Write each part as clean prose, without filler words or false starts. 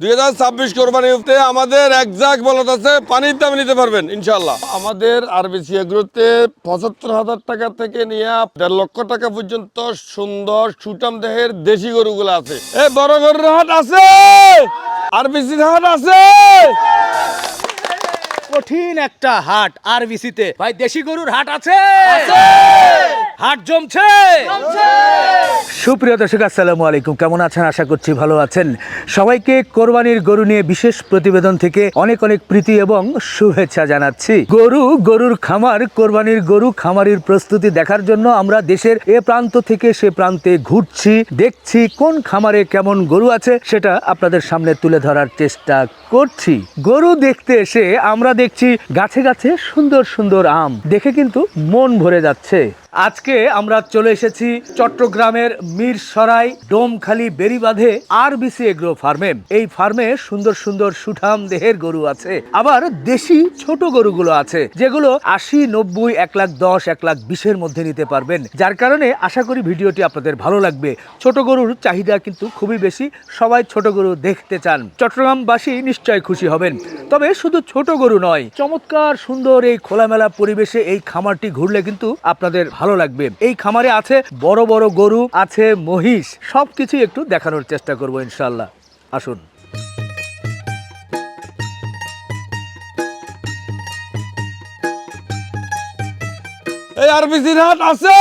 2026 কোরবানিতে আমাদের একজাক বলদ আছে, পানির দামে নিতে পারবেন ইনশাল্লাহ। আমাদের আরবিসি এগ্রোতে 75,000 টাকা থেকে নিয়ে 1.5 লক্ষ টাকা পর্যন্ত সুন্দর সুটাম দেহের দেশি গরুগুলো আছে। এই বড় গরুর হাট আছে, আরবিসির হাট আছে। কঠিন একটা হাট আরবিসিতে ভাই, দেশি গরুর হাট আছে, হাট জমছে। সুপ্রিয় দর্শক, আসসালামু আলাইকুম। কেমন আছেন? আশা করছি ভালো আছেন। সবাইকে কোরবানির গরু নিয়ে বিশেষ প্রতিবেদন থেকে অনেক অনেক প্রীতি এবং শুভেচ্ছা জানাচ্ছি। গরুর খামার, কোরবানির গরু খামারির প্রস্তুতি দেখার জন্য আমরা দেশের এ প্রান্ত থেকে সে প্রান্তে ঘুরছি, দেখছি কোন খামারে কেমন গরু আছে সেটা আপনাদের সামনে তুলে ধরার চেষ্টা করছি। গরু দেখতে এসে আমরা দেখছি গাছে গাছে সুন্দর সুন্দর আম, দেখে কিন্তু মন ভরে যাচ্ছে। আজকে আমরা চলে এসেছি চট্টগ্রামের মিরসরাই ডোমখালি বেরিবাঁধে আরবিসি এগ্রো ফার্মে। এই ফার্মে সুন্দর সুন্দর সুঠাম দেহের গরু আছে, আবার দেশি ছোট গরুগুলো আছে যেগুলো 80, 90, 1,10,000, 1,20,000 মধ্যে নিতে পারবেন। যার কারণে আশা করি ভিডিওটি আপনাদের ভালো লাগবে। ছোট গরুর চাহিদা কিন্তু খুবই বেশি, সবাই ছোট গরু দেখতে চান। চট্টগ্রামবাসী নিশ্চয় খুশি হবেন। তবে শুধু ছোট গরু নয়, চমৎকার সুন্দর এই খোলামেলা পরিবেশে এই খামারটি ঘুরলে কিন্তু আপনাদের ভালো লাগবে। এই খামারে আছে বড় বড় গরু, আছে মহিষ, সবকিছু একটু দেখানোর চেষ্টা করব ইনশাল্লাহ। আসুন। এই আরবিসির হাট আছে।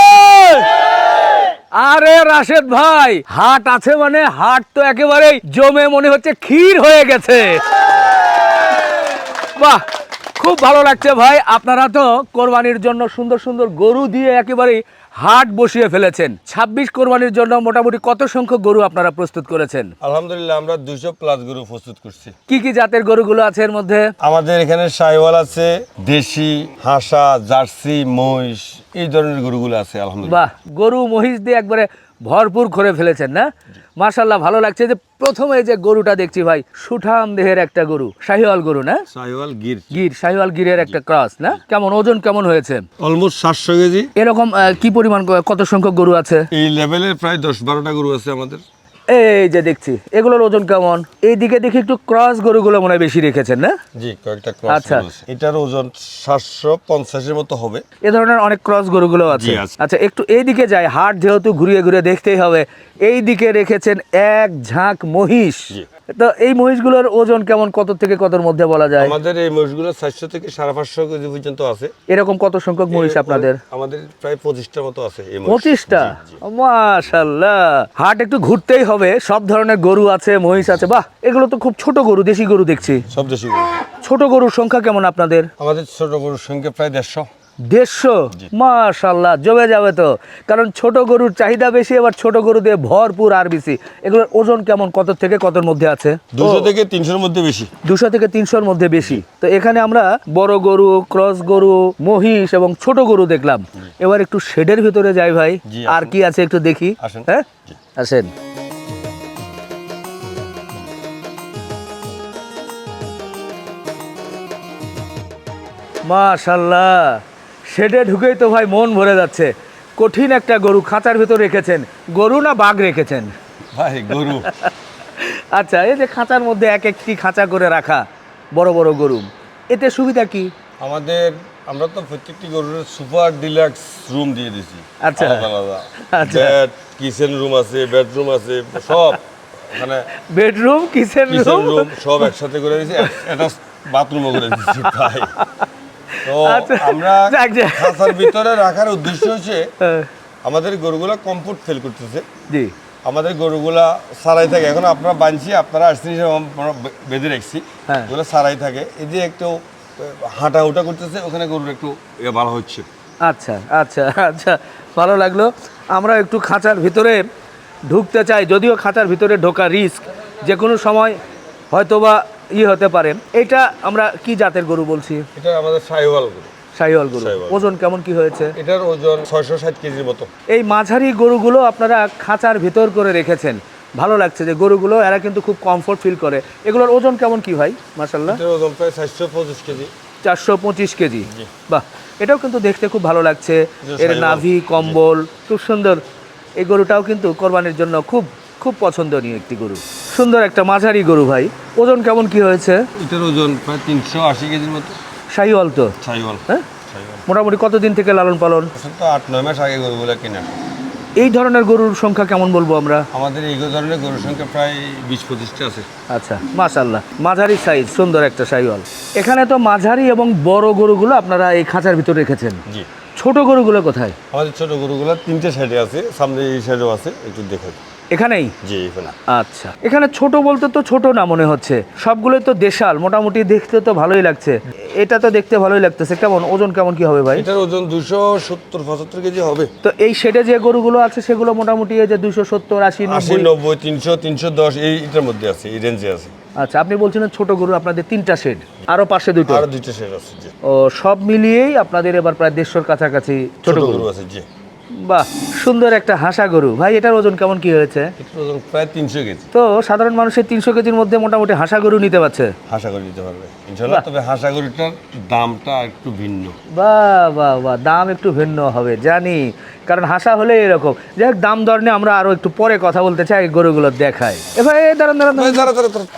আরে রাশেদ ভাই, হাট আছে মানে হাট তো একেবারেই জমে মনে হচ্ছে ক্ষীর হয়ে গেছে। বাহ, খুব ভালো লাগছে ভাই। আপনারা তো কোরবানির জন্য সুন্দর সুন্দর গরু দিয়ে একেবারেই হাট বসিয়ে ফেলেছেন। 26 কোরবানির জন্য মোটামুটি কত সংখ্যক গরু আপনারা প্রস্তুত করেছেন? আলহামদুলিল্লাহ, আমরা 200+ গরু প্রস্তুত করছি। কি কি জাতের গরুগুলো আছে এর মধ্যে? আমাদের এখানে শাহিওয়াল আছে, দেশি, হাসা, জার্সি, মহিষ, এই ধরনের গরুগুলো আছে আলহামদুলিল্লাহ। বাহ, গরু মহিষ দিয়ে একবারে ভরপুর করে ফেলেছেন না? মাশাআল্লাহ, ভালো লাগছে। যে প্রথমে যে গরুটা দেখছি ভাই, সুঠাম দেহের একটা গরু, শাহিওয়াল গরু না? শাহিওয়াল গির, শাহিওয়াল গিরের একটা ক্রস না? কেমন ওজন কেমন হয়েছে? Almost 700 KG. এরকম কি পরিমাণ, কত সংখ্যক গরু আছে? এই লেভেলের প্রায় 10-12টা গরু আছে আমাদের। এই যে দেখছি, এগুলোর ওজন কেমন? এইদিকে দেখি একটু ক্রস গরুগুলো মনে হয় বেশি রেখেছেন না? জি, কয়েকটা ক্রস। আচ্ছা, এটার ওজন 750 এর মতো হবে। এ ধরনের অনেক ক্রস গরুগুলো আছে। আচ্ছা, একটু এইদিকে যাই, হাট যেহেতু ঘুরিয়ে ঘুরিয়ে দেখতেই হবে। এই দিকে রেখেছেন এক ঝাঁক মহিষ। তো এই মহিষগুলোর ওজন কেমন, কত থেকে কতর মধ্যে বলা যায়? আমাদের এই মহিষগুলো 400 থেকে 550 কেজি পর্যন্ত আছে। এরকম কত সংখ্যক মহিষ আপনাদের? আমাদের প্রায় 25টার মতো আছে। 25টা? মাশাআল্লাহ, হাট একটু ঘুরতেই হবে। সব ধরনের গরু আছে, মহিষ আছে। বাহ, এগুলো তো খুব ছোট গরু, দেশি গরু দেখছি। সব দেশি গরু। ছোট গরুর সংখ্যা কেমন আপনাদের? আমাদের ছোট গরুর সংখ্যা প্রায় 150। মাশাআল্লাহ, জমে যাবে তো। কারণ ছোট গরুর চাহিদা বেশি, আবার ছোট গরু দিয়ে ভরপুর আরবিসি। এগুলোর ওজন কেমন, কত থেকে কতর মধ্যে আছে? 200 থেকে 300-র মধ্যে বেশি। 200 থেকে 300-র মধ্যে বেশি। তো এখানে আমরা বড় গরু, ক্রস গরু, মহিষ এবং ছোট গরু দেখলাম। এবার একটু শেডের ভিতরে যাই ভাই, আর কি আছে একটু দেখি। হ্যাঁ, আসেন। মাশাআল্লাহ, শেডে ঢুকেই তো ভাই মন ভরে যাচ্ছে। কঠিন একটা গরু খাঁচার ভিতর রেখেছেন। গরু না বাঘ রেখেছেন? ভাই গরু। আচ্ছা, এই যে খাঁচার মধ্যে এক একটি খাঁচা করে রাখা বড় বড় গরু, এতে সুবিধা কি? আমরা তো প্রত্যেকটি গরুর সুপার ডিলাক্স রুম দিয়ে দিয়েছি। আচ্ছা আলাদা আচ্ছা, বেড, কিচেন রুম আছে, বেডরুম আছে, সব মানে বেডরুম, কিচেন রুম সব একসাথে করে দিয়েছি। এটা বাথরুমও করে দিয়েছি ভাই। তো আমরা খাঁচার ভিতরে রাখার উদ্দেশ্য হচ্ছে আমাদের গরুগুলা কমফোর্ট ফিল করতেছে। জি, আমাদের গরুগুলা সারাই থাকে। এখন আপনারা বানছি, আপনারা আসছেন, বেঁধে রাখছি, ওগুলো সারাই থাকে। এই যে একটু হাঁটা হুটা করতেছে, ওখানে গরুর একটু ভালো হচ্ছে। আচ্ছা আচ্ছা আচ্ছা, ভালো লাগলো। আমরা একটু খাঁচার ভিতরে ঢুকতে চাই, যদিও খাঁচার ভিতরে ঢোকা রিস্ক, যে কোনো সময় হয়তোবা হতে পারে। এটা আমরা কি জাতের গরু বলছি? এটা আমাদের শাহিওয়াল গরু। শাহিওয়াল গরু। ওজন কেমন কি হয়েছে? এটার ওজন 660 কেজির মতো। এই মাঝারি গরুগুলো আপনারা খাঁচার ভিতর করে রেখেছেন, ভালো লাগছে যে গরুগুলো, এরা কিন্তু খুব কমফোর্ট ফিল করে। এগুলোর ওজন কেমন কি ভাই? মাশাআল্লাহ, এটার ওজন প্রায় 425 কেজি। 425 কেজি। বাহ, এটাও কিন্তু দেখতে খুব ভালো লাগছে। এর নাভি, কম্বল খুব সুন্দর। এই গরুটাও কিন্তু কোরবানির জন্য খুব খুব পছন্দনীয় একটি গরু, সুন্দর একটা মাঝারি গরু ভাই। ওজন কেমন কি হয়েছে? এটার ওজন প্রায় 380 কেজির মতো। শাহিওয়াল তো? শাহিওয়াল। হ্যাঁ, মোটামুটি কতদিন থেকে লালন পালন? আসলে তো 8-9 মাস আগে গরুগুলো কেনা। এই ধরনের গরুর সংখ্যা কেমন বলবো আমরা? আমাদের এই ধরনের গরুর সংখ্যা প্রায় 20-25টা আছে। আচ্ছা, মাশাআল্লাহ, মাঝারি সাইজ, সুন্দর একটা শাহিওয়াল। এখানে তো মাঝারি এবং বড় গরুগুলো আপনারা এই খাঁচার ভিতরে রেখেছেন। জি। ছোট গরুগুলো কোথায়? আমাদের ছোট গরুগুলো 3টে সাইডে আছে, সামনে এই সাইডেও আছে, একটু দেখে। এখানেই? জি, এখানে। আচ্ছা, এখানে ছোট বলতে তো ছোট না মনে হচ্ছে, সবগুলোই তো দেশাল, মোটামুটি দেখতে তো ভালোই লাগছে। এটা তো দেখতে ভালোই লাগতেছে। কেমন ওজন কেমন কি হবে ভাই? এটার ওজন 270-75 কেজি হবে। তো এই শেডে যে গরুগুলো আছে সেগুলো মোটামুটি এই যে 270, 80, 80, 90। 90, 300, 310 এইটার মধ্যে আছে, এই রেঞ্জে আছে। আচ্ছা, আপনি বলছিলেন ছোট গরু আপনাদের 3টা শেড, আরো পাশে দুটো। আরো 2টা সেট আছে। জি। ও, সব মিলিয়েই আপনাদের এবার প্রায় 150 কাছাকাছি ছোট গরু আছে। জি। বাহ, সুন্দর একটা হাসা গরু ভাই। এটার ওজন কেমন কি হয়েছে? এটার ওজন প্রায় 300 কেজি। তো সাধারণ মানুষের 300 কেজির মধ্যে মোটামুটি হাসা গরু নিতে পারছে। হাসা গরু দিতে পারবে ইনশাআল্লাহ। তবে হাসা গরুটার দামটা একটু ভিন্ন। বাহ বাহ বাহ, দাম একটু ভিন্ন হবে জানি, কারণ হাসা হলে এরকম। যাই হোক, দাম দর নিয়ে আমরা আরো একটু পরে কথা বলতে চাই, গরুগুলো দেখাই। এ ভাই, দাঁড়ান দাঁড়ান দাঁড়ান। দাঁড়া,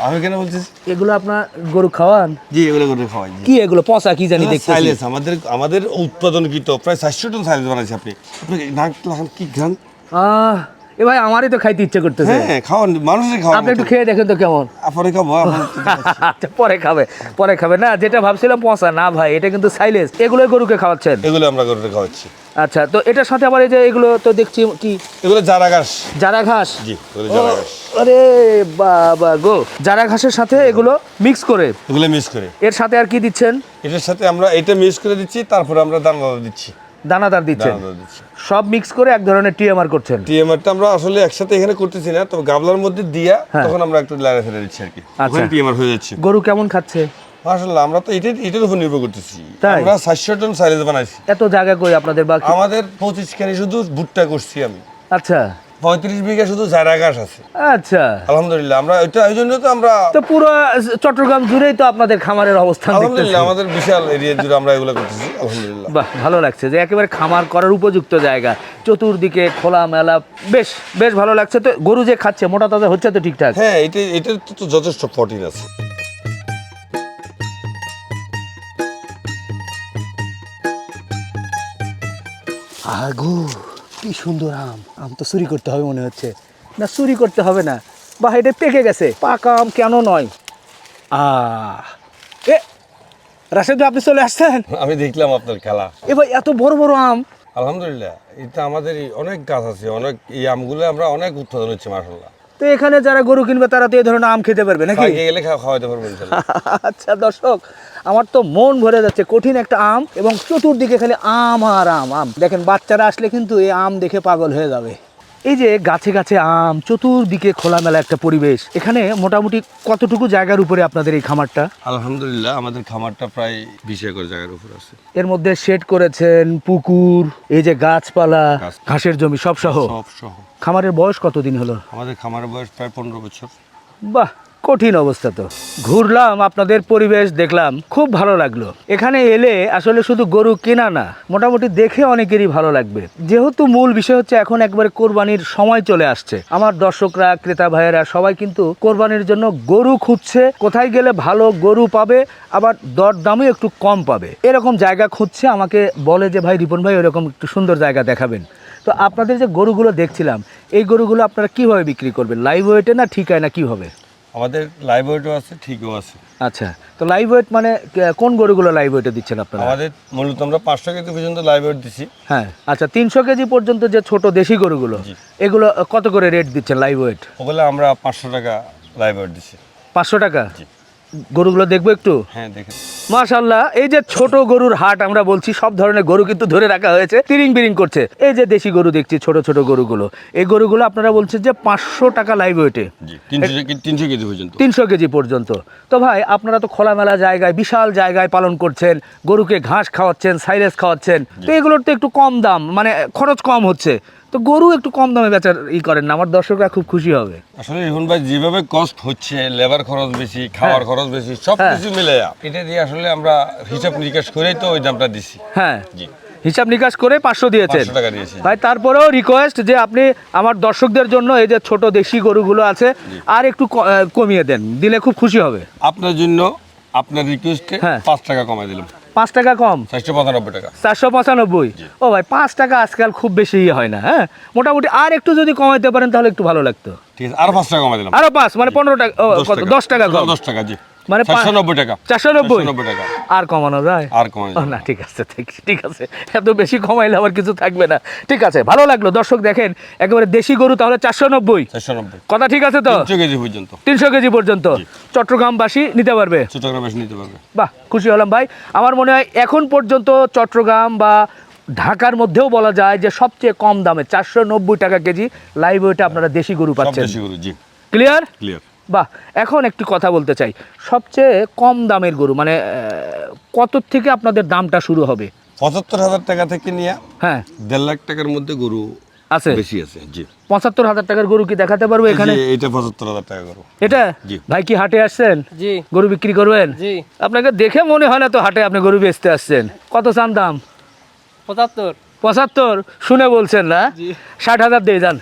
আমি কেন বলছি? এগুলো আপনার গরু খাওয়ান? জি, এগুলো গরু খাওয়াই। কি এগুলো পচা কি জানি দেখতে? সাইলেন্স আমাদের উৎপাদনকৃত প্রায় 400 টন সাইলেন্স বানাইছি। আপনি নাক লাগান কি গান। এ ভাই, আমারই তো খাইতে ইচ্ছে করতেছে। হ্যাঁ, খাওয়ান, মানুষের খাওয়ান। আপনি একটু খেয়ে দেখেন তো কেমন। পরে খাবো। আচ্ছা, পরে খাবে না, যেটা ভাবছিলাম পচা না ভাই, এটা কিন্তু সাইলেন্স। এগুলো গরুকে খাওয়াচ্ছেন? এগুলো আমরা গরুকে খাওয়াচ্ছি। আচ্ছা, তো এটার সাথে আবার এই যে এগুলো তো দেখছি কি? এগুলো জারা ঘাস। জারা ঘাস? জি, এগুলো জারা ঘাস। আরে বাবা গো, জারা ঘাসের সাথে এগুলো মিক্স করে? এগুলো মিক্স করে। এর সাথে আর কি দিচ্ছেন? এটার সাথে আমরা এটা মিক্স করে দিচ্ছি, তারপরে আমরা দানাদার দিচ্ছি। দানাদার দিচ্ছেন? দানাদার দিচ্ছি। সব মিক্স করে এক ধরনের টিএমআর করছেন? টিএমআরটা আমরা আসলে একসাথে এখানে করতেছি না, তবে গাবলার মধ্যে দিয়া তখন আমরা একটু লাড়া ফেলে দিচ্ছি আর কি। ওখানে টিএমআর হয়ে যাচ্ছে। গরু কেমন খাচ্ছে? মাশাআল্লাহ, আমরা তো এটার উপর নির্ভর করতেছি। তাই? আমরা 400 টন সাইলেন্স বানাইছি। এত জায়গা কই আপনাদের বাকি? আমাদের 25 খানি শুধু ভুট্টা করছি আমি। আচ্ছা, 35 বিঘা শুধু জারা ঘাস আছে। আচ্ছা, আলহামদুলিল্লাহ। আমরা ওই জন্য তো আমরা তো পুরো চট্টগ্রাম জুড়েই তো আপনাদের খামারের অবস্থান দেখতেছি। আলহামদুলিল্লাহ, আমাদের বিশাল এরিয়া জুড়ে আমরা এগুলো করতেছি আলহামদুলিল্লাহ। বাহ, ভালো লাগছে যে একেবারে খামার করার উপযুক্ত জায়গা, চতুর্দিকে খোলা মেলা, বেশ বেশ ভালো লাগছে। তো গরু যে খাচ্ছে মোটা তাজা হচ্ছে তো ঠিকঠাক? হ্যাঁ, এটার তো যথেষ্ট প্রোটিন আছে। আগো, কি সুন্দর আম! আম তো চুরি করতে হবে মনে হচ্ছে। না, চুরি করতে হবে না, বাহ, এটা পেকে গেছে। পাকা আম কেন নয়। এ রাশেদ, আপনি চলে আসছেন? আমি দেখলাম আপনার খেলা। এ ভাই, এত বড় বড় আম! আলহামদুলিল্লাহ, এটা আমাদের অনেক গাছ আছে, অনেক এই আমগুলো আমরা অনেক উৎপাদন হচ্ছে মাশাআল্লাহ। তো এখানে যারা গরু কিনবে তারা তো এই ধরনের আম খেতে পারবে নাকি? খাইয়ে গেলে খাওয়াতে পারবেন ইনশাআল্লাহ। আচ্ছা দর্শক, আমার তো মন ভরে যাচ্ছে। কঠিন একটা আম এবং চতুর্দিকে খালি আম আর আম আম। দেখেন, বাচ্চারা আসলে কিন্তু এই আম দেখে পাগল হয়ে যাবে। এই যে গাছে গাছে আম, চতুর্দিকে খোলামেলা একটা পরিবেশ। এখানে মোটামুটি কতটুকু জায়গার উপরে আপনাদের এই খামারটা? আলহামদুলিল্লাহ, আমাদের খামারটা প্রায় 20 একর জায়গার উপর আছে। এর মধ্যে শেড করেছেন, পুকুর, এই যে গাছপালা, ঘাসের জমি সব সহ। সব সহ। খামারের বয়স কতদিন হলো? আমাদের খামারের বয়স প্রায় 15 বছর। বাহ, কঠিন অবস্থা তো। ঘুরলাম, আপনাদের পরিবেশ দেখলাম, খুব ভালো লাগলো। এখানে এলে আসলে শুধু গরু কেনা না, মোটামুটি দেখে অনেকেরই ভালো লাগবে। যেহেতু মূল বিষয় হচ্ছে এখন একবারে কোরবানির সময় চলে আসছে, আমার দর্শকরা, ক্রেতা ভাইয়েরা সবাই কিন্তু কোরবানির জন্য গরু খুঁজছে। কোথায় গেলে ভালো গরু পাবে, আবার দর দামে একটু কম পাবে, এরকম জায়গা খুঁজছে। আমাকে বলে যে ভাই, রিপন ভাই এরকম একটু সুন্দর জায়গা দেখাবেন। তো আপনাদের যে গরুগুলো দেখছিলাম, এই গরুগুলো আপনারা কিভাবে বিক্রি করবেন? লাইভ ওয়েটে না ঠিকায় না কিভাবে? আমাদের লাইভ ওয়েটও আছে, ঠিকও আছে। আচ্ছা, তো লাইভ ওয়েট মানে কোন গরুগুলো লাইভ ওয়েটে দিচ্ছেন আপনারা? আমাদের মূলত আমরা 500 কেজি পর্যন্ত লাইভ ওয়েট দিছি। হ্যাঁ, আচ্ছা, 300 কেজি পর্যন্ত যে ছোট দেশি গরুগুলো, এগুলো কত করে রেট দিচ্ছেন লাইভ ওয়েট? ওগুলো আমরা 500 টাকা লাইভ ওয়েট দিছি। 500 টাকা? গরুগুলো দেখবো একটু? হ্যাঁ, দেখেন। মাশাআল্লাহ, এই যে ছোট গরুর হাট আমরা বলছি, সব ধরনের গরু কিন্তু ধরে রাখা হয়েছে, তিরিং বিরিং করছে। এই যে দেশি গরু দেখছি, ছোট ছোট গরুগুলো, এই গরুগুলো আপনারা বলছেন যে 500 টাকা লাইভ ওয়েটে? 300 কেজি পর্যন্ত। 300 কেজি পর্যন্ত। তো ভাই, আপনারা তো খোলামেলা জায়গায়, বিশাল জায়গায় পালন করছেন, গরুকে ঘাস খাওয়াচ্ছেন, সাইলেজ খাওয়াচ্ছেন, তো এগুলোর তো একটু কম দাম, মানে খরচ কম হচ্ছে, তো গরু একটু কম দামে বেচার করেন না, আমার দর্শকরা খুব খুশি হবে। আসলে রিপন ভাই, যেভাবে কষ্ট হচ্ছে, লেবার খরচ বেশি, খাওয়ার খরচ বেশি, সব কিছু মিলে এটা দিয়ে আসলে আমরা হিসাব নিকাশ করেই তো ওই দামটা দিছি। হ্যাঁ, জি, হিসাব নিকাশ করে 500 দিয়েছেন 500 টাকা দিয়েছি। ভাই তারপরেও রিকোয়েস্ট যে আপনি আমার দর্শকদের জন্য এই যে ছোট দেশি গরুগুলো আছে আর একটু কমিয়ে দেন, দিলে খুব খুশি হবে। আপনার জন্য আপনার রিকোয়েস্টে হ্যাঁ। 5 টাকা কমাই দিলাম, 5 টাকা কম, 495 টাকা। 495। ও ভাই 5 টাকা আজকাল খুব বেশি হয় না, হ্যাঁ মোটামুটি আর একটু যদি কমাইতে পারেন তাহলে একটু ভালো লাগতো। ঠিক আছে, আরো 5 টাকা কমাই দিলাম। আরো 5 মানে 15 টাকা, 10 টাকা কম, 10 টাকা জি, মানে 490 টাকা। 490 টাকা আর কমানো যায়? আর কমাই ও না, ঠিক আছে ঠিক আছে, এত বেশি কমাইলে আবার কিছু থাকবে না। ঠিক আছে, ভালো লাগলো। দর্শক দেখেন একেবারে দেশি গরু, তাহলে 490 কথা ঠিক আছে তো? 300 কেজি পর্যন্ত, 300 কেজি পর্যন্ত চট্টগ্রামবাসী নিতে পারবে। চট্টগ্রাম বেশি নিতে পারবে। বাহ, খুশি হলাম ভাই। আমার মনে হয় এখন পর্যন্ত চট্টগ্রাম বা ঢাকার মধ্যেও বলা যায় যে সবচেয়ে কম দামে 490 টাকা কেজি লাইভ ওয়েটে আপনারা দেশি গরু সব পাচ্ছেন। দেশি গরু জি, ক্লিয়ার? ক্লিয়ার। বাহ, এখন একটু কথা বলতে চাই, সবচেয়ে কম দামের গরু মানে কত থেকে আপনাদের দামটা শুরু হবে? 75,000 টাকা থেকে নিয়ে হ্যাঁ 1.5 লাখ টাকার মধ্যে গরু আছে, বেশি আছে জি। 75,000 টাকার গরু কি দেখাতে পারবো এখানে? এই যে এটা 75,000 টাকা গরু। এটা জি। ভাই কি হাটে আসছেন? জি গরু বিক্রি করবেন? জি। আপনাকে দেখে মনে হয় না তো হাটে আপনি গরু বেচতে আসছেন। কত চান দাম? 75। 75 শুনে বলছেন না? জি। 60,000 দিয়ে যান।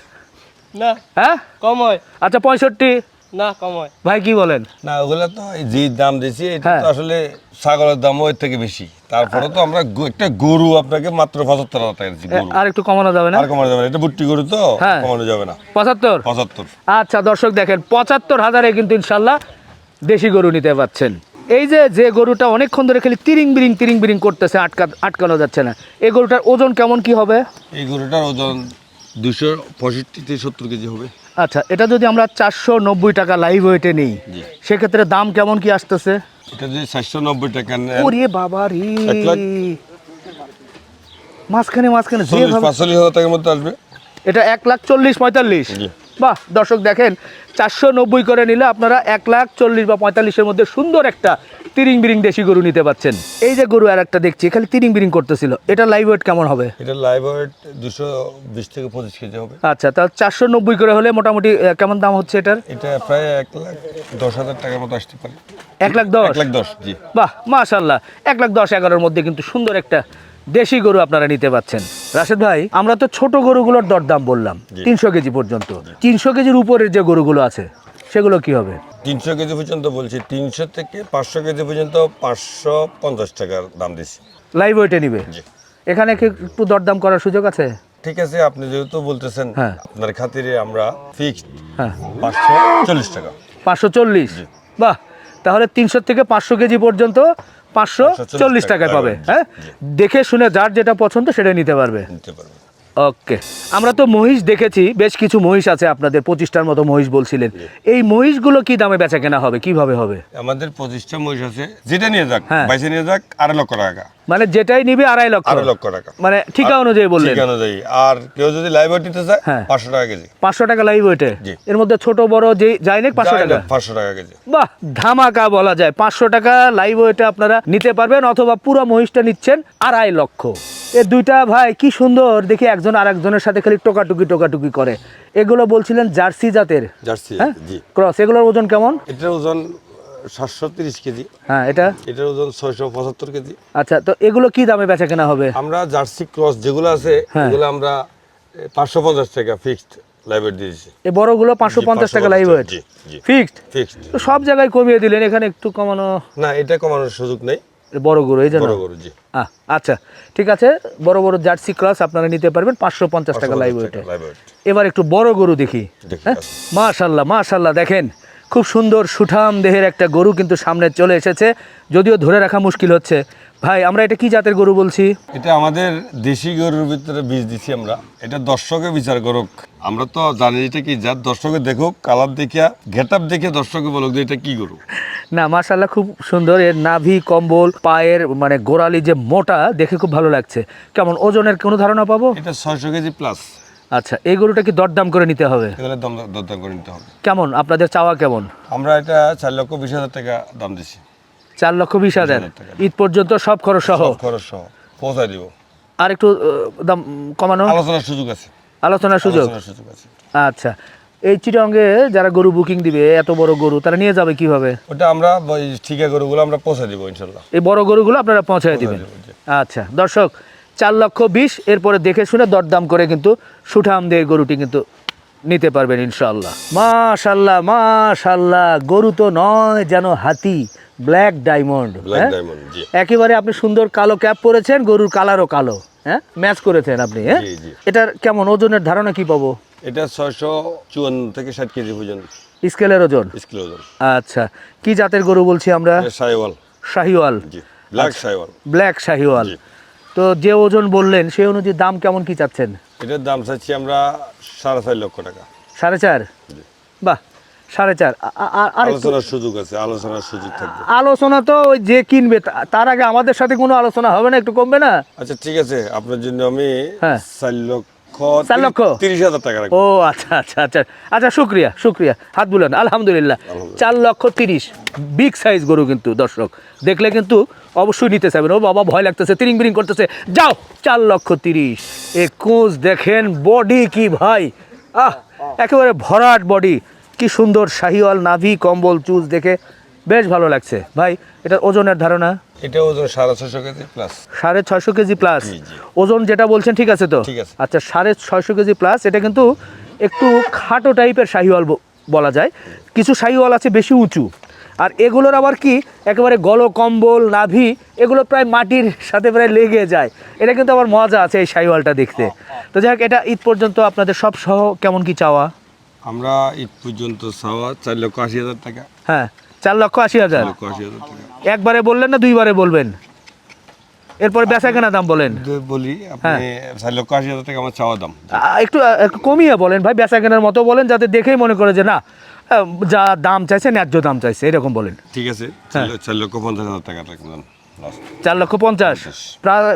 না হ্যাঁ কম হয়, আচ্ছা 65। না কম হয়। ভাই কি বলেন? না ওগুলা তো এই যে দাম দিয়েছি এটা হ্যাঁ। তো আসলে ছাগলের দামও এর থেকে বেশি, তারপরে তো আমরা একটা গরু আপনাকে মাত্র 75,000 টাকা দিচ্ছি গরু। আর একটু কমানো যাবে না? আর কমানো যাবে না, এটা বুট্টি গরু তো হ্যাঁ। কমানো যাবে না। 75। 75। আচ্ছা দর্শক দেখেন 75,000-এ কিন্তু ইনশাল্লাহ দেশি গরু নিতে পাচ্ছেন। এই যে গরুটা অনেকক্ষণ ধরে খালি তিরিং বিরিং করতেছে, আটকানো যাচ্ছে না, এই গরুটার ওজন কেমন কি হবে? এই গরুটার ওজন 265 থেকে 70 কেজি হবে। আচ্ছা, এটা যদি আমরা 490 টাকা লাইভ ওয়েটে নিই জি। সেক্ষেত্রে দাম কেমন কি আসতেছে? এটা যদি 490 টাকা নেন, ওরে বাবা রে, 1 লাখ মাঝখানে 45,000 টাকার মধ্যে আসবে। এটা 1,40,45,45। জি। বাহ, দর্শক দেখেন 490 করে নিলে আপনারা 1,40,000 বা 45-এর মধ্যে সুন্দর একটা তিরিং বিরিং দেশি গরু নিতে পাচ্ছেন। এই যে গরু আর একটা দেখছি খালি তিরিং বিরিং করতেছিল, এটা লাইভ ওয়েট কেমন হবে? এটা লাইভ ওয়েট 220 থেকে 25 কেজি হবে। আচ্ছা, তা 490 করে হলে মোটামুটি কেমন দাম হচ্ছে এটার? এটা প্রায় 1,10,000 টাকার মতো আসতে পারে। 1,10,000? 1,10,000 জি। বাহ মাশাআল্লাহ, 1,10,11-এর মধ্যে কিন্তু সুন্দর একটা দেশি গরু আপনারা নিতে পাচ্ছেন। রাশেদ ভাই, আমরা তো ছোট গরুগুলোর দরদাম বললাম 300 কেজি পর্যন্ত, 300 কেজির উপরের যে গরুগুলো আছে সেগুলো কি হবে? 300 কেজি পর্যন্ত বলছি, 300 থেকে 500 কেজি পর্যন্ত 550 টাকার দাম দিছি। লাইভ ওয়েটে নিবে? জি। এখানে কি একটু দরদাম করার সুযোগ আছে? ঠিক আছে, আপনি যেহেতু বলতেছেন হ্যাঁ। আপনার খাতিরে আমরা ফিক্সড হ্যাঁ 540 টাকা। 540? বাহ, তাহলে 300 থেকে 500 কেজি পর্যন্ত 540 টাকায় পাবে। হ্যাঁ, দেখে শুনে যার যেটা পছন্দ সেটা নিতে পারবে। নিতে পারবেন। ওকে, আমরা তো মহিষ দেখেছি, বেশ কিছু মহিষ আছে আপনাদের, 25টার মতো মহিষ বলছিলেন। এই মহিষগুলো কি দামে বেচা কেনা হবে, কিভাবে হবে? আমাদের 25টা মহিষ আছে, যেটা নিয়ে যাক হ্যাঁ। বাইসে নিয়ে যাক 2.5 লক্ষ টাকা। মানে যেটাই নিবে 2.5 লক্ষ? 2.5 লক্ষ টাকা মানে ঠিকা অনুযায়ী বললেন? ঠিক অনুযায়ী। আর কেউ যদি লাইভ ওয়েট নিতে চায় হ্যাঁ। 500 টাকা কেজি। 500 টাকা লাইভ ওয়েটে? জি। এর মধ্যে ছোট বড় যে যাই নাকি 500 টাকা? 500 টাকা কেজি। বাহ, ধামাকা বলা যায়। 500 টাকা লাইভ ওয়েটে আপনারা নিতে পারবেন, অথবা পুরো মহিষটা নিচ্ছেন 2.5 লক্ষ। এ দুইটা ভাই কি সুন্দর দেখি, একজন আর একজনের সাথে খালি টোকাটুকি করে। এগুলো বলছিলেন জার্সি জাতের? জার্সি হ্যাঁ জি। ক্রস, এগুলোর ওজন কেমন? এটার ওজন 730 কেজি। হ্যাঁ এটা? এটার ওজন 675 কেজি। আচ্ছা, তো এগুলো কি দামে বেচা কেনা হবে? আমরা জার্সি ক্রস যেগুলো আছে হ্যাঁ। এগুলো আমরা 550 টাকা ফিক্সড লাইভ ওয়েট দিয়েছি। এই বড়গুলো 550 টাকা লাইভ ওয়েট জি জি ফিক্সড? ফিক্সড। তো সব জায়গায় কমিয়ে দিলেন, এখানে একটু কমানো? না, এটা কমানোর সুযোগ নেই। বড় গরু এই জন্য? বড় গরু জি। আচ্ছা ঠিক আছে, বড় বড় জার্সি ক্রস আপনারা নিতে পারবেন 550 টাকা লাইভ ওয়েটে। Live weight. এবার একটু বড় গরু দেখি। দেখি, হ্যাঁ, আচ্ছা। মাশাআল্লাহ দেখেন খুব সুন্দর সুঠাম দেহের একটা গরু কিন্তু সামনে চলে এসেছে, যদিও ধরে রাখা মুশকিল হচ্ছে। ভাই, আমরা এটা কি জাতের গরু বলছি? এটা আমাদের দেশি গরুর ভিতরে বীজ দিছি আমরা। এটা দর্শকে বিচার করুক, আমরা তো জানি এটা কি জাত। দর্শকে দেখুক, কালার দেখিয়া গেটআপ দেখে দর্শকে বলুক যে এটা কি গরু। না মাশাআল্লাহ খুব সুন্দর, এর নাভি কম্বল, পায়ের মানে গোড়ালি যে মোটা, দেখে খুব ভালো লাগছে। কেমন ওজনের কোনো ধারণা পাবো? এটা 600 কেজি প্লাস। আচ্ছা, এই গরুটা কি দরদাম করে নিতে হবে? এগুলো দরদাম করে নিতে হবে। কেমন আপনাদের চাওয়া কেমন? আমরা এটা 4,20,000 টাকা দাম দিছি। 4,20,000? 20,000 টাকা। ঈদ পর্যন্ত সব খরচ সহ? সব খরচ সহ পৌঁছায় দিব। আর একটু দাম কমানো? আলোচনার সুযোগ আছে। আলোচনার সুযোগ? আলোচনার সুযোগ আছে। আচ্ছা, এই চিটাঙ্গে যারা গরু বুকিং দিবে, এত বড় গরু তারা নিয়ে যাবে কিভাবে? ওটা আমরা ঠিকা গরুগুলো আমরা পৌঁছে দিব ইনশাল্লাহ। এই বড় গরুগুলো আপনারা পৌঁছায় দিবেন? দিব, জি। আচ্ছা দর্শক, 4,20,000, এরপরে দেখে শুনে দরদাম করে কিন্তু সুঠামদের গরুটি কিন্তু নিতে পারবেন ইনশাআল্লাহ। মাশাআল্লাহ মাশাআল্লাহ, গরু তো নয় যেন হাতি, ব্ল্যাক ডায়মন্ড। ব্ল্যাক ডায়মন্ড, জি একেবারে আপনি সুন্দর কালো ক্যাপ পরেছেন, গরুর কালারও কালো, হ্যাঁ ম্যাচ করেছেন আপনি, হ্যাঁ। জি, জি। এটার কেমন ওজনের ধারণা কি পাবো? এটা 654 থেকে 60 কেজি পর্যন্ত স্কেলের ওজন? স্কেল ওজন। আচ্ছা, কি জাতের গরু বলছি আমরা? এটা শাহিওয়াল, শাহিওয়াল, জি, ব্ল্যাক শাহিওয়াল। ব্ল্যাক শাহিওয়াল। জি। তো যে ওজন বললেন সেই অনুযায়ী দাম কেমন কি চাচ্ছেন? এটার দাম চাচ্ছি আমরা 4.5 লক্ষ টাকা। 4.5? জি। বাহ, 4.5। আর একটু আলোচনার সুযোগ আছে, আলোচনার সুযোগ থাকবে। আলোচনা তো ওই যে কিনবে তার আগে আমাদের সাথে কোনো আলোচনা হবে না? একটু কমবে না? আচ্ছা ঠিক আছে, আপনার জন্য আমি হ্যাঁ। 4 লক্ষ 4 লক্ষ? 30,000 টাকা রাখবো। ও আচ্ছা আচ্ছা আচ্ছা আচ্ছা, শুক্রিয়া শুক্রিয়া, হাত বুলান, আলহামদুলিল্লাহ। 4,30,000, বিগ সাইজ গরু কিন্তু দর্শক দেখলে কিন্তু অবশ্যই নিতে চাইবেন। ও বাবা ভয় লাগতেছে, তিরিং বিরিং করতেছে, যাও 4,30,000। এ কোচ দেখেন, বডি কি ভাই, একেবারে ভরাট বডি, কি সুন্দর শাহিওয়াল, নাভি কম্বল চুজ দেখে বেশ ভালো লাগছে ভাই। এটার ওজনের ধারণা? এটা ওজন 650 কেজি প্লাস। 650 kg plus? জি, জি। ওজন যেটা বলছেন ঠিক আছে তো? ঠিক আছে। আচ্ছা, 650 কেজি প্লাস। এটা কিন্তু একটু খাটো টাইপের শাহিওয়াল বলা যায়, কিছু শাহিওয়াল আছে বেশি উঁচু, আর এগুলোর আবার কি একেবারে গল কম্বল নাভি এগুলো প্রায় মাটির সাথে প্রায় লেগে যায়। এটা কিন্তু আবার মজা আছে এই শাহিওয়ালটা দেখতে। তো যাই হোক, এটা ঈদ পর্যন্ত আপনাদের সব সহ কেমন কি চাওয়া? আমরা ঈদ পর্যন্ত চাওয়া 4,80,000 টাকা। হ্যাঁ, 4,80,000। 4,80,000 টাকা একবারে বললেন না দুইবারে বলবেন? এরপরে বেচা কেনা দাম বলেন। বলি, আপনি 4,80,000 টাকা আমার চাওয়া দাম। একটু একটু কমিয়ে বলেন ভাই, বেচা কেনার মতো বলেন, যাতে দেখেই মনে করে যে না, যা দাম চাইছে ন্যায্য দাম চাইছে, এরকম বলেন। ঠিক আছে, হ্যাঁ। 4,50,000 টাকা রাখলাম। 4,50,000,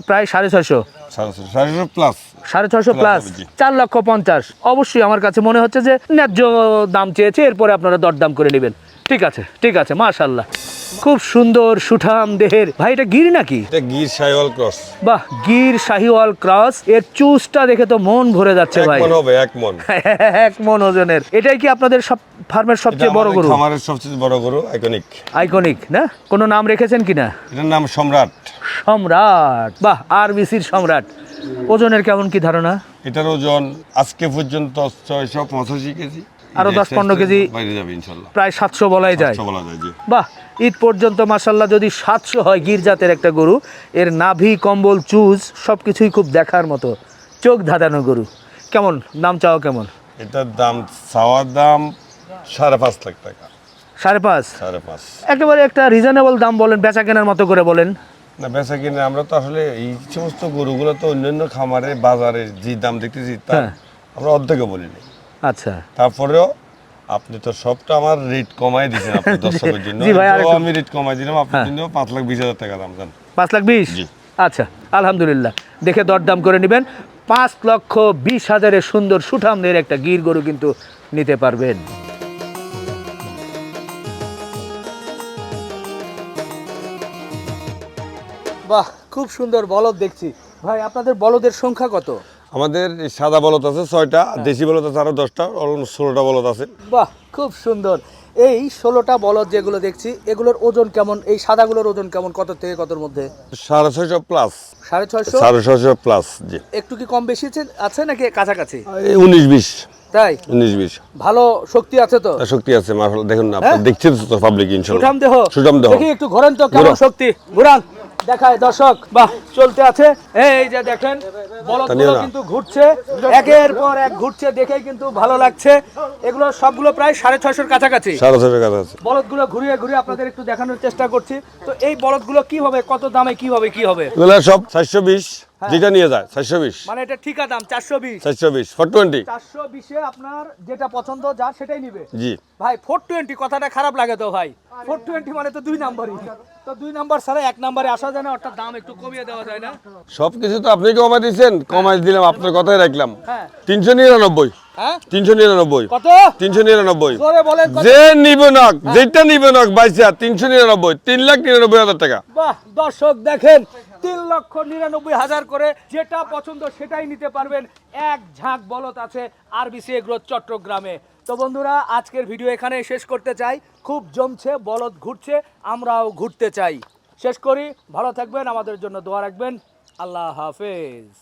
প্রায় 650, 650 প্লাস। 650 প্লাস, জি। 4,50,000। অবশ্যই আমার কাছে মনে হচ্ছে যে ন্যায্য দাম চেয়েছে, এরপরে আপনারা দরদাম করে নেবেন। ঠিক আছে ঠিক আছে, মাশাআল্লাহ, খুব সুন্দর সুঠাম দেহের। ভাই এটা গির নাকি? এটা গির শাহিওয়াল ক্রস। বাহ, গির শাহিওয়াল ক্রস। এর চুজটা দেখে তো মন ভরে যাচ্ছে ভাই। 1 মণ হবে, 1 মণ। 1 মণ ওজনের। এটাই কি আপনাদের সব ফার্মের সবচেয়ে বড় গরু? আমাদের সবচেয়ে বড় গরু, আইকনিক। আইকনিক না? কোনো নাম রেখেছেন কিনা? এটার নাম সম্রাট। সম্রাট, বাহ, আরবিসির সম্রাট। ওজনের কেমন কি ধারণা? এটার ওজন আজকে পর্যন্ত 685 কেজি। আরো 10-15 কেজি বাইরে যাবে ইনশাআল্লাহ। প্রায় 700 বলাই যায়। 700 বলা যায়, জি। বাহ, ঈদ পর্যন্ত মাশাআল্লাহ যদি 700 হয়, গির জাতের একটা গরু, এর নাভি কম্বল চুজ সবকিছুই খুব দেখার মতো, চোখ ধাঁধানো গরু। কেমন দাম চাওয়া কেমন? এটার দাম চাওয়ার দাম 5.5 লাখ টাকা। 5.5? 5.5। একেবারে একটা রিজনেবল দাম বলেন, বেচা কেনার মতো করে বলেন। না, বেচা কিনে আমরা তো আসলে এই সমস্ত গরুগুলো তো অন্যান্য খামারে বাজারে যে দাম দেখতেছি তা হ্যাঁ। আমরা অর্ধেকে বলিনি। আচ্ছা, তারপরেও আপনি তো সবটা আমার রেট কমাই দিয়েছেন আপনার দর্শকের জন্য। জি ভাই, তো আরেকটু- আমি রেট কমাই দিলাম আপনার জন্য 5,20,000 টাকা দাম জান। 5,20,000? জি। আচ্ছা, আলহামদুলিল্লাহ, দেখে দরদাম করে নেবেন। 5,20,000-এর সুন্দর সুঠামদের একটা গির গরু কিন্তু নিতে পারবেন। বাহ, খুব সুন্দর বলদ দেখছি ভাই। আপনাদের বলদের সংখ্যা কত? আমাদের এই সাদা বলদ আছে 6টা, দেশি বলদ আছে আরো 10টা, অলমোস্ট 16টা বলদ আছে। বাহ, খুব সুন্দর। এই 16টা বলদ যেগুলো দেখছি, এগুলোর ওজন কেমন? এই সাদাগুলোর ওজন কেমন, কত থেকে কতর মধ্যে? 650 প্লাস। 650? 650 প্লাস, জি। একটু কি কম বেশি আছে নাকি কাছাকাছি? 19-20। তাই? 19-20 ভালো শক্তি আছে তো? শক্তি আছে, মাশাআল্লাহ। দেখুন না, হ্যাঁ? আপনি দেখছেন তো পাবলিক ইনশাআল্লাহ। সুঠাম দেহ? সুঠাম দেহ। দেখি একটু ঘোরান তো, কেমন ঘোরান। শক্তি, ঘোরান, দেখায় দর্শক। বাহ, চলতে আছে। এই যে দেখেন, বলদগুলো তানিয়া। কিন্তু ঘুরছে, একের পর এক ঘুরছে, দেখেই কিন্তু ভালো লাগছে। এগুলো সবগুলো প্রায় 650-এর কাছাকাছি। 650 টাকা আছে। বলদগুলো ঘুরিয়ে ঘুরিয়ে আপনাদের একটু দেখানোর চেষ্টা করছি। তো এই বলদগুলো কি হবে, কত দামে কি হবে কি হবে? এগুলো সব 420, যেটা নিয়ে যায় 420। মানে এটা ঠিকা দাম 420? 420 420। 420-এ আপনার যেটা পছন্দ যার সেটাই নিবে। জি। ভাই 420 কথাটা খারাপ লাগে তো ভাই? 420 মানে তো 2 নাম্বারই। তো 2 নাম্বার ছাড়া 1 নাম্বারে আসা যায় না, অর্থাৎ দাম একটু কমিয়ে দেওয়া যায় না? সবকিছু তো আপনি কমাই দিয়েছেন, কমাই দিলাম, আপনার কথাই রাখলাম। হ্যাঁ। 399। হ্যাঁ? 399। কত? 399। জোরে বলেন কত? যে নিবে না, যেটা নিবে না বাইসা 399, 3,99,000 টাকা। বাহ, দর্শক দেখেন, 3,99,000 করে যেটা পছন্দ সেটাই নিতে পারবেন। এক ঝাঁক বলদ আছে আরবিসি এগ্রো চট্টগ্রামে। তো বন্ধুরা, আজকের ভিডিও এখানে শেষ করতে চাই। খুব জমছে, বলদ ঘুরছে, আমরাও ঘুরতে চাই। শেষ করি, ভালো থাকবেন, আমাদের জন্য দোয়া রাখবেন। আল্লাহ হাফেজ।